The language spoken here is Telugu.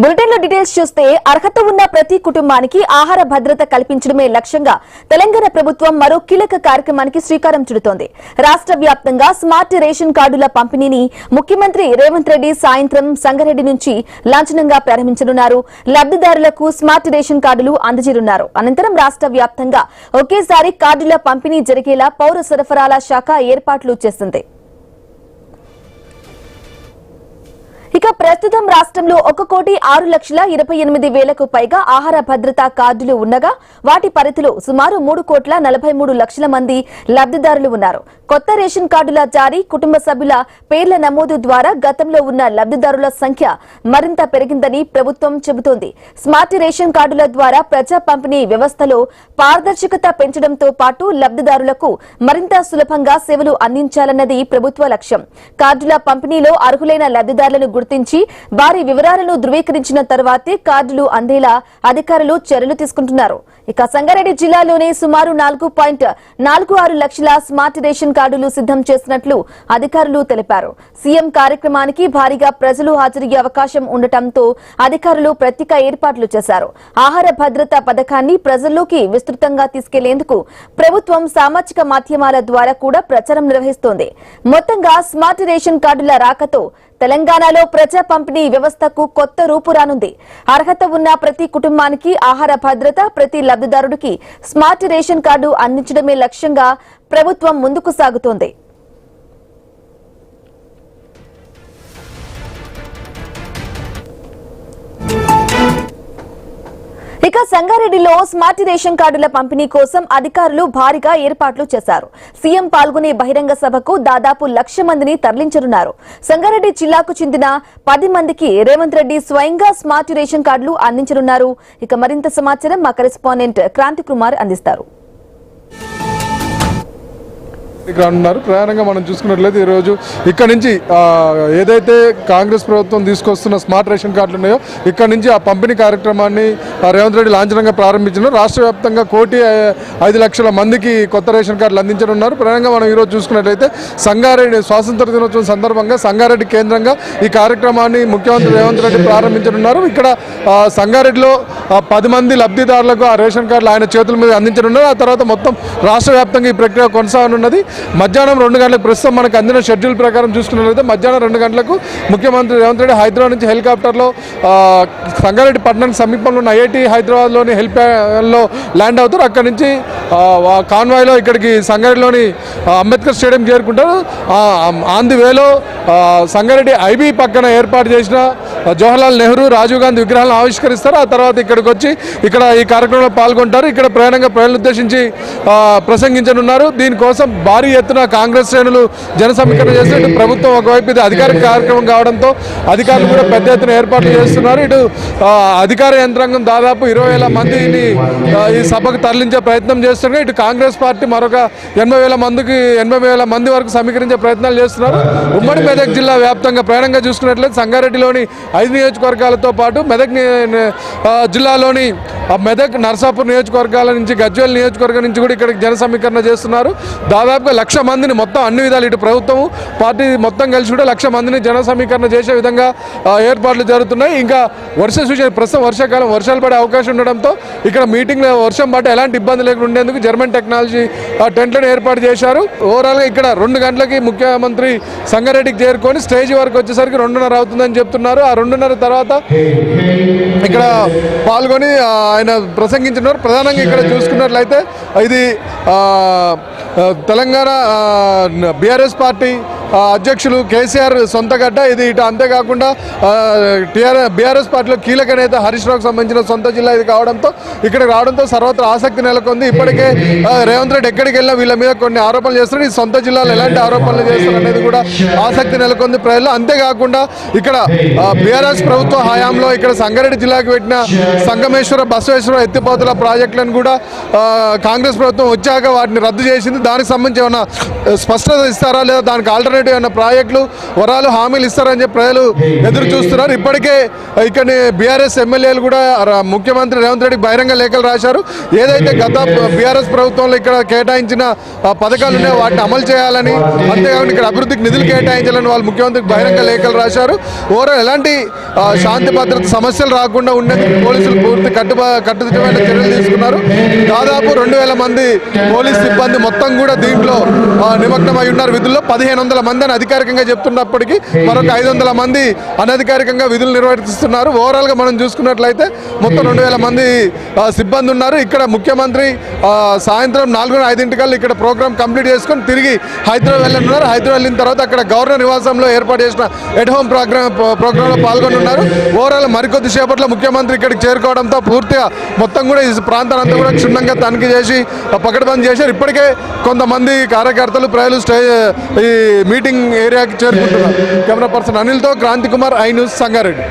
బులెటిన్ లో డీటెయిల్స్ చూస్తే అర్హత ఉన్న ప్రతి కుటుంబానికి ఆహార భద్రత కల్పించడమే లక్ష్యంగా తెలంగాణ ప్రభుత్వం మరో కీలక కార్యక్రమానికి శ్రీకారం చుడుతోంది. రాష్ట్ర వ్యాప్తంగా స్మార్ట్ రేషన్ కార్డుల పంపిణీని ముఖ్యమంత్రి రేవంత్ రెడ్డి సాయంత్రం సంగారెడ్డి నుంచి లాంఛనంగా ప్రారంభించనున్నారు. లబ్దిదారులకు స్మార్ట్ రేషన్ కార్డులు అందజేయనున్నారు. అనంతరం రాష్ట్ర వ్యాప్తంగా ఒకేసారి కార్డుల పంపిణీ జరిగేలా పౌర సరఫరాల శాఖ ఏర్పాట్లు చేసింది. ఇక ప్రస్తుతం రాష్ట్రంలో 1,06,28,000కు పైగా ఆహార భద్రతా కార్డులు ఉండగా వాటి పరిధిలో సుమారు 3,43,00,000 మంది లబ్దిదారులు ఉన్నారు. కొత్త రేషన్ కార్డుల జారీ, కుటుంబ సభ్యుల పేర్ల నమోదు ద్వారా గతంలో ఉన్న లబ్దిదారుల సంఖ్య మరింత పెరిగిందని ప్రభుత్వం చెబుతోంది. స్మార్ట్ రేషన్ కార్డుల ద్వారా ప్రజా పంపిణీ వ్యవస్థలో పారదర్శకత పెంచడంతో పాటు లబ్దిదారులకు మరింత సులభంగా సేవలు అందించాలన్నది ప్రభుత్వ లక్ష్యం. కార్డుల పంపిణీలో అర్హులైన లబ్దిదారులను గుర్తించి వారి వివరాలను ధృవీకరించిన తర్వాతే కార్డులు అందేలా అధికారులు చర్యలు తీసుకుంటున్నారు. ఇక సంగారెడ్డి జిల్లాలోనే సుమారు 4.46 లక్షల స్మార్ట్ రేషన్ కార్డులు సిద్ధం చేసినట్లు అధికారులు తెలిపారు. సీఎం కార్యక్రమానికి భారీగా ప్రజలు హాజరయ్యే అవకాశం ఉండటంతో అధికారులు ప్రత్యేక ఏర్పాట్లు చేశారు. ఆహార భద్రతా పథకాన్ని ప్రజల్లోకి విస్తృతంగా తీసుకెళ్లేందుకు ప్రభుత్వం సామాజిక మాధ్యమాల ద్వారా కూడా ప్రచారం నిర్వహిస్తోంది. మొత్తంగా స్మార్ట్ రేషన్ కార్డుల రాకతో తెలంగాణలో ప్రజా పంపిణీ వ్యవస్థకు కొత్త రూపు రానుంది. అర్హత ఉన్న ప్రతి కుటుంబానికి ఆహార భద్రత, ప్రతి లబ్దిదారుడికి స్మార్ట్ రేషన్ కార్డు అందించడమే లక్ష్యంగా ప్రభుత్వం ముందుకు సాగుతోంది. ఇక సంగారెడ్డిలో స్మార్ట్ రేషన్ కార్డుల పంపిణీ కోసం అధికారులు భారీగా ఏర్పాట్లు చేశారు. సీఎం పాల్గొనే బహిరంగ సభకు దాదాపు 1,00,000 మందిని తరలించనున్నారు. సంగారెడ్డి జిల్లాకు చెందిన 10 మందికి రేవంత్ రెడ్డి స్వయంగా స్మార్ట్ రేషన్ కార్డులు అందించనున్నారు. ఇక మరింత సమాచారం మా కరెస్పాండెంట్ క్రాంతి కుమార్ అందిస్తారు. ఉన్నారు ప్రధానంగా మనం చూసుకున్నట్లయితే ఈరోజు ఇక్కడ నుంచి ఏదైతే కాంగ్రెస్ ప్రభుత్వం తీసుకొస్తున్న స్మార్ట్ రేషన్ కార్డులు ఉన్నాయో ఇక్కడ నుంచి ఆ పంపిణీ కార్యక్రమాన్ని రేవంత్ రెడ్డి లాంఛనంగా ప్రారంభించారు. రాష్ట్ర వ్యాప్తంగా 1,05,00,000 మందికి కొత్త రేషన్ కార్డులు అందించనున్నారు. ప్రధానంగా మనం ఈరోజు చూసుకున్నట్లయితే సంగారెడ్డి స్వాతంత్ర దినోత్సవం సందర్భంగా సంగారెడ్డి కేంద్రంగా ఈ కార్యక్రమాన్ని ముఖ్యమంత్రి రేవంత్ రెడ్డి ప్రారంభించనున్నారు. ఇక్కడ సంగారెడ్డిలో 10 మంది లబ్ధిదారులకు ఆ రేషన్ కార్డులు ఆయన చేతుల మీద అందించనున్నారు. ఆ తర్వాత మొత్తం రాష్ట్ర వ్యాప్తంగా ఈ ప్రక్రియ కొనసాగనున్నది. మధ్యాహ్నం 2 గంటలకు ప్రస్తుతం మనకు అందిన షెడ్యూల్ ప్రకారం చూసుకున్నట్లయితే మధ్యాహ్నం 2 గంటలకు ముఖ్యమంత్రి రేవంత్ రెడ్డి హైదరాబాద్ నుంచి హెలికాప్టర్లో సంగారెడ్డి పట్టణానికి సమీపంలో ఉన్న ఐఐటి హైదరాబాద్లోని హెలిప్యాడ్లో ల్యాండ్ అవుతారు. అక్కడి నుంచి కాన్వాయ్లో ఇక్కడికి సంగారెడ్డిలోని అంబేద్కర్ స్టేడియం చేరుకుంటారు. ఆన్ ది వేలో సంగారెడ్డి ఐబీ పక్కన ఏర్పాటు చేసిన జవహర్లాల్ నెహ్రూ, రాజీవ్ గాంధీ విగ్రహాలను ఆవిష్కరిస్తారు. ఆ తర్వాత ఇక్కడికి వచ్చి ఇక్కడ ఈ కార్యక్రమంలో పాల్గొంటారు. ఇక్కడ ప్రయాణంగా ప్రజలను ఉద్దేశించి ప్రసంగించనున్నారు. దీనికోసం భారీ ఎత్తున కాంగ్రెస్ శ్రేణులు జన సమీకరణ చేస్తున్నారు. ప్రభుత్వం ఒకవైపు ఇది అధికారిక కార్యక్రమం కావడంతో అధికారులు కూడా పెద్ద ఎత్తున ఏర్పాట్లు చేస్తున్నారు. ఇటు అధికార యంత్రాంగం దాదాపు 20,000 మందిని ఈ సభకు తరలించే ప్రయత్నం చేస్తున్నారు. ఇటు కాంగ్రెస్ పార్టీ మరొక 80,000 మంది వరకు సమీకరించే ప్రయత్నాలు చేస్తున్నారు. ఉమ్మడి మెదక్ జిల్లా వ్యాప్తంగా ప్రయాణంగా చూసుకున్నట్లయితే సంగారెడ్డిలోని 5 నియోజకవర్గాలతో పాటు మెదక్ జిల్లాలోని మెదక్, నర్సాపూర్ నియోజకవర్గాల నుంచి, గజ్వేల్ నియోజకవర్గం నుంచి కూడా ఇక్కడికి జన సమీకరణ చేస్తున్నారు. దాదాపుగా 1,00,000 మందిని మొత్తం అన్ని విధాలు ఇటు ప్రభుత్వం పార్టీ మొత్తం కలిసి కూడా 1,00,000 మందిని జన సమీకరణ చేసే విధంగా ఏర్పాట్లు జరుగుతున్నాయి. ఇంకా వర్ష సూచన ప్రస్తుతం వర్షాకాలం, వర్షాలు పడే అవకాశం ఉండడంతో ఇక్కడ మీటింగ్లో వర్షం పట్టే ఎలాంటి ఇబ్బంది లేకుండా ఉండేందుకు జర్మన్ టెక్నాలజీ టెంట్లను ఏర్పాటు చేశారు. ఓవరాల్గా ఇక్కడ 2 గంటలకి ముఖ్యమంత్రి సంగారెడ్డికి చేరుకొని స్టేజ్ వరకు వచ్చేసరికి 2:30 అవుతుందని చెప్తున్నారు. ఆ 2:30 తర్వాత ఇక్కడ పాల్గొని ఆయన ప్రసంగించినారు. ప్రధానంగా ఇక్కడ చూసుకున్నట్లయితే ఇది తెలంగాణ బీఆర్ఎస్ పార్టీ అధ్యక్షులు కేసీఆర్ సొంత గడ్డ ఇది. ఇటు అంతేకాకుండా బీఆర్ఎస్ పార్టీలో కీలక నేత హరీష్ రావుకు సంబంధించిన సొంత జిల్లా ఇది కావడంతో ఇక్కడికి రావడంతో సర్వత్రా ఆసక్తి నెలకొంది. ఇప్పటికే రేవంత్ రెడ్డి ఎక్కడికి వెళ్ళినా వీళ్ళ మీద కొన్ని ఆరోపణలు చేస్తారు. ఈ సొంత జిల్లాలో ఎలాంటి ఆరోపణలు చేస్తారు అనేది కూడా ఆసక్తి నెలకొంది ప్రజలు. అంతేకాకుండా ఇక్కడ బీఆర్ఎస్ ప్రభుత్వ హయాంలో ఇక్కడ సంగారెడ్డి జిల్లాకు పెట్టిన సంగమేశ్వర, బసవేశ్వర ఎత్తిపోతల ప్రాజెక్టులను కూడా కాంగ్రెస్ ప్రభుత్వం వచ్చాక వాటిని రద్దు చేసింది. దానికి సంబంధించి ఏమైనా స్పష్టత ఇస్తారా లేదా దానికి ఆల్టర్నేటివ్ ఆల్టర్నేటివ్ అన్న ప్రాజెక్టులు వరాలు హామీలు ఇస్తారని చెప్పి ప్రజలు ఎదురు చూస్తున్నారు. ఇప్పటికే ఇక్కడ బీఆర్ఎస్ ఎమ్మెల్యేలు కూడా ముఖ్యమంత్రి రేవంత్ రెడ్డి బహిరంగ లేఖలు రాశారు. ఏదైతే గత బీఆర్ఎస్ ప్రభుత్వంలో ఇక్కడ కేటాయించిన పథకాలు ఉన్నాయో వాటిని అమలు చేయాలని, అంతేకాకుండా ఇక్కడ అభివృద్ధికి నిధులు కేటాయించాలని వాళ్ళు ముఖ్యమంత్రికి బహిరంగ లేఖలు రాశారు. ఓవరాల్ ఎలాంటి శాంతి భద్రత సమస్యలు రాకుండా ఉండేందుకు పోలీసులు పూర్తి కట్టుదిట్టమైన చర్యలు తీసుకున్నారు. దాదాపు 2000 మంది పోలీస్ సిబ్బంది మొత్తం కూడా దీంట్లో నిమగ్నమై ఉన్నారు. విధుల్లో 1500 మంది అని అధికారికంగా చెప్తున్నప్పటికీ మరొక 500 మంది అనధికారికంగా విధులు నిర్వర్తిస్తున్నారు. ఓవరాల్గా మనం చూసుకున్నట్లయితే మొత్తం 2000 మంది సిబ్బంది ఉన్నారు. ఇక్కడ ముఖ్యమంత్రి సాయంత్రం 4-5 ఇక్కడ ప్రోగ్రామ్ కంప్లీట్ చేసుకొని తిరిగి హైదరాబాద్ వెళ్ళనున్నారు. హైదరాబాద్ వెళ్ళిన తర్వాత అక్కడ గవర్నర్ నివాసంలో ఏర్పాటు చేసిన ఎట్ హోమ్ ప్రోగ్రాంలో పాల్గొనున్నారు. ఓవరాల్ మరికొద్ది సేపట్లో ముఖ్యమంత్రి ఇక్కడికి చేరుకోవడంతో పూర్తిగా మొత్తం కూడా ఈ ప్రాంతాలంతా కూడా క్షుణ్ణంగా తనిఖీ చేసి పకడ్బందీ చేశారు. ఇప్పటికే కొంతమంది కార్యకర్తలు ప్రజలు ఈ మీటింగ్ ఏరియాకి చేరుకుంటున్నారు. కెమెరా పర్సన్ అనిల్తో క్రాంతి కుమార్, ఐ న్యూస్, సంగారెడ్డి.